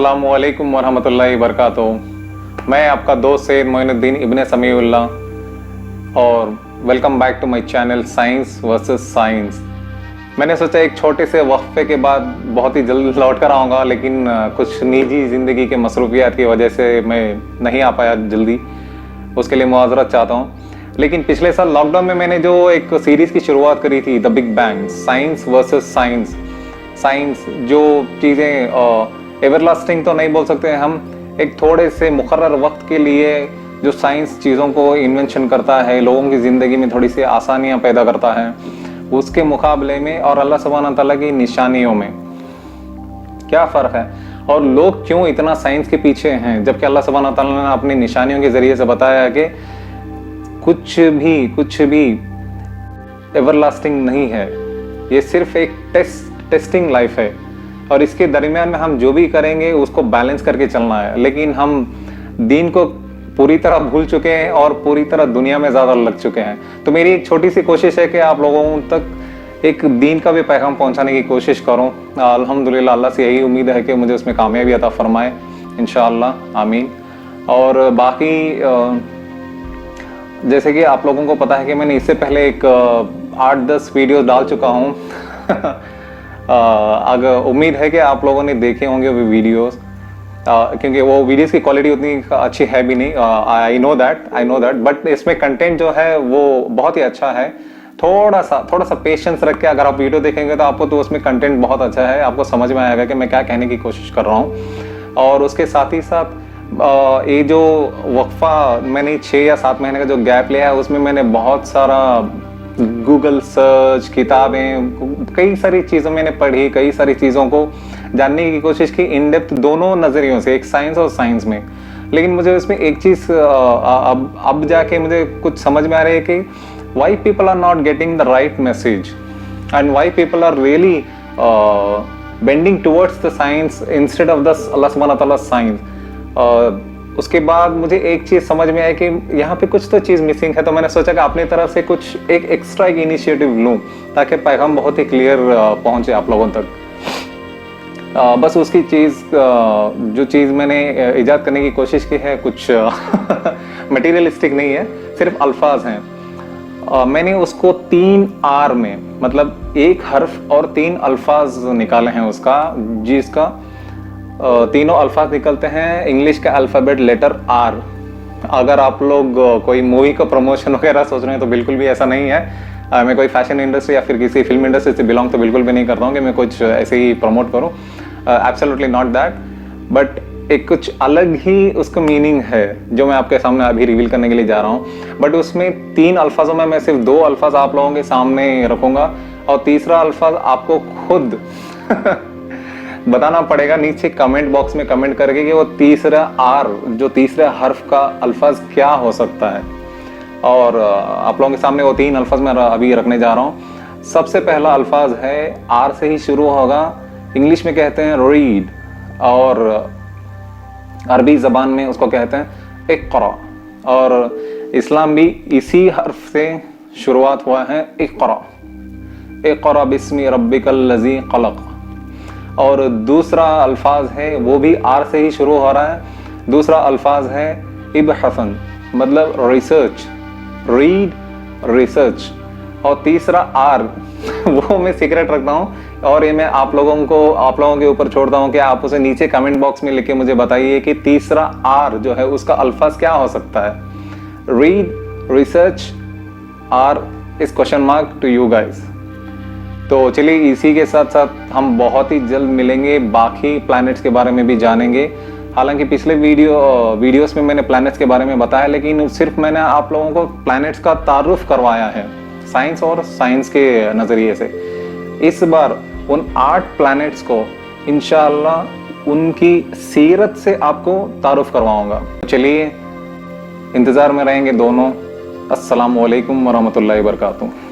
अस्सलामुअलैकुम वरहमतुल्लाहि वबरकातुहू। मैं आपका दोस्त सैयद मोइनुद्दीन इब्ने समीउल्लाह और welcome back to my channel science versus science. मैंने सोचा एक छोटे से वक्फे के बाद बहुत ही जल्द लौट कर आऊँगा, लेकिन कुछ निजी ज़िंदगी के मसरूफियात की वजह से मैं नहीं आ पाया जल्दी। उसके लिए मुआज़रत चाहता हूँ। लेकिन पिछले साल लॉकडाउन में मैंने जो एक सीरीज़ की शुरुआत करी थी, the big bang, science versus science. Science जो चीज़ें एवरलास्टिंग तो नहीं बोल सकते हम, एक थोड़े से मुकर्रर वक्त के लिए जो साइंस चीज़ों को इन्वेंशन करता है, लोगों की ज़िंदगी में थोड़ी सी आसानियाँ पैदा करता है, उसके मुकाबले में और अल्लाह सुब्हानहू तआला की निशानियों में क्या फ़र्क है और लोग क्यों इतना साइंस के पीछे हैं, जबकि अल्लाह सुब्हानहू तआला ने अपनी निशानियों के ज़रिए से बताया है कि कुछ भी एवरलास्टिंग नहीं है, ये सिर्फ एक टेस्टिंग लाइफ है और इसके दरमियान में हम जो भी करेंगे उसको बैलेंस करके चलना है। लेकिन हम दीन को पूरी तरह भूल चुके हैं और पूरी तरह दुनिया में ज़्यादा लग चुके हैं। तो मेरी एक छोटी सी कोशिश है कि आप लोगों तक एक दीन का भी पैगाम पहुंचाने की कोशिश करूं। अल्हम्दुलिल्लाह, अल्लाह से यही उम्मीद है कि मुझे उसमें कामयाबी अता फरमाए, इंशाअल्लाह, आमीन। और बाकी जैसे कि आप लोगों को पता है कि मैंने इससे पहले एक 8-10 वीडियो डाल चुका हूँ। अगर उम्मीद है कि आप लोगों ने देखे होंगे वो वीडियोस, क्योंकि वो वीडियोस की क्वालिटी उतनी अच्छी है भी नहीं। आई नो दैट, बट इसमें कंटेंट जो है वो बहुत ही अच्छा है। थोड़ा सा पेशेंस रख के अगर आप वीडियो देखेंगे तो आपको तो उसमें कंटेंट बहुत अच्छा है, आपको समझ में आएगा कि मैं क्या कहने की कोशिश कर रहा हूँ। और उसके साथ ही साथ ये जो वक्फा मैंने 6 या 7 महीने का जो गैप लिया है, उसमें मैंने बहुत सारा गूगल सर्च, किताबें, कई सारी चीज़ों मैंने पढ़ी, कई सारी चीज़ों को जानने की कोशिश की इन डेप्थ, दोनों नज़रियों से, एक साइंस और साइंस में। लेकिन मुझे उसमें एक चीज़ अब जाके मुझे कुछ समझ में आ रही है कि why people are not getting the right message and why people are really bending towards the science instead of the Allah सुब्हानहू तआला साइंस। उसके बाद मुझे एक चीज़ समझ में आई कि यहाँ पे कुछ तो चीज़ मिसिंग है, तो मैंने सोचा कि अपनी तरफ से कुछ एक एक्स्ट्रा इनिशिएटिव लूँ ताकि पैगाम बहुत ही क्लियर पहुँचे आप लोगों तक। बस उसकी चीज़ जो चीज़ मैंने ईजाद करने की कोशिश की है कुछ मटेरियलिस्टिक नहीं है, सिर्फ अल्फाज हैं। मैंने उसको 3 आर में, मतलब एक हर्फ और 3 अल्फाज निकाले हैं उसका, जिसका तीनों अल्फाज निकलते हैं इंग्लिश का अल्फ़ाबेट लेटर आर। अगर आप लोग कोई मूवी का प्रमोशन वगैरह सोच रहे हैं तो बिल्कुल भी ऐसा नहीं है। मैं कोई फैशन इंडस्ट्री या फिर किसी फिल्म इंडस्ट्री से बिलोंग तो बिल्कुल भी नहीं करता हूँ कि मैं कुछ ऐसे ही प्रमोट करूँ। एब्सोल्युटली नॉट दैट, बट एक कुछ अलग ही उसका मीनिंग है जो मैं आपके सामने अभी रिवील करने के लिए जा रहा हूँ। बट उसमें 3 अल्फाजों में मैं सिर्फ 2 अल्फाज आप लोगों के सामने रखूँगा और तीसरा अल्फाज आपको खुद बताना पड़ेगा नीचे कमेंट बॉक्स में कमेंट करके कि वो तीसरा आर, जो तीसरे हर्फ का अल्फाज क्या हो सकता है। और आप लोगों के सामने वो 3 अल्फाज मैं अभी रखने जा रहा हूँ। सबसे पहला अल्फाज है, आर से ही शुरू होगा, इंग्लिश में कहते हैं रीड और अरबी ज़बान में उसको कहते हैं इक़रा, और इस्लाम भी इसी हर्फ से शुरुआत हुआ है, इक़रा बिस्मि रब्बिकल लज़ी ख़लक़। और दूसरा अल्फाज है वो भी आर से ही शुरू हो रहा है, दूसरा अल्फाज है इबहसन, मतलब रिसर्च, रीड, रिसर्च। और तीसरा आर वो मैं सीक्रेट रखता हूँ और ये मैं आप लोगों के ऊपर छोड़ता हूँ कि आप उसे नीचे कमेंट बॉक्स में लिख के मुझे बताइए कि तीसरा आर जो है उसका अल्फाज क्या हो सकता है। Read, research, are is question mark to you guys. तो चलिए इसी के साथ साथ हम बहुत ही जल्द मिलेंगे, बाकी प्लैनेट्स के बारे में भी जानेंगे। हालांकि पिछले वीडियोस में मैंने प्लैनेट्स के बारे में बताया, लेकिन सिर्फ मैंने आप लोगों को प्लैनेट्स का तारुफ करवाया है साइंस और साइंस के नज़रिए से। इस बार उन 8 प्लैनेट्स को इंशाअल्लाह उनकी सीरत से आपको तारुफ करवाऊंगा। चलिए इंतज़ार में रहेंगे दोनों। अस्सलामु अलैकुम वरहमतुल्लाहि वबरकातुहू।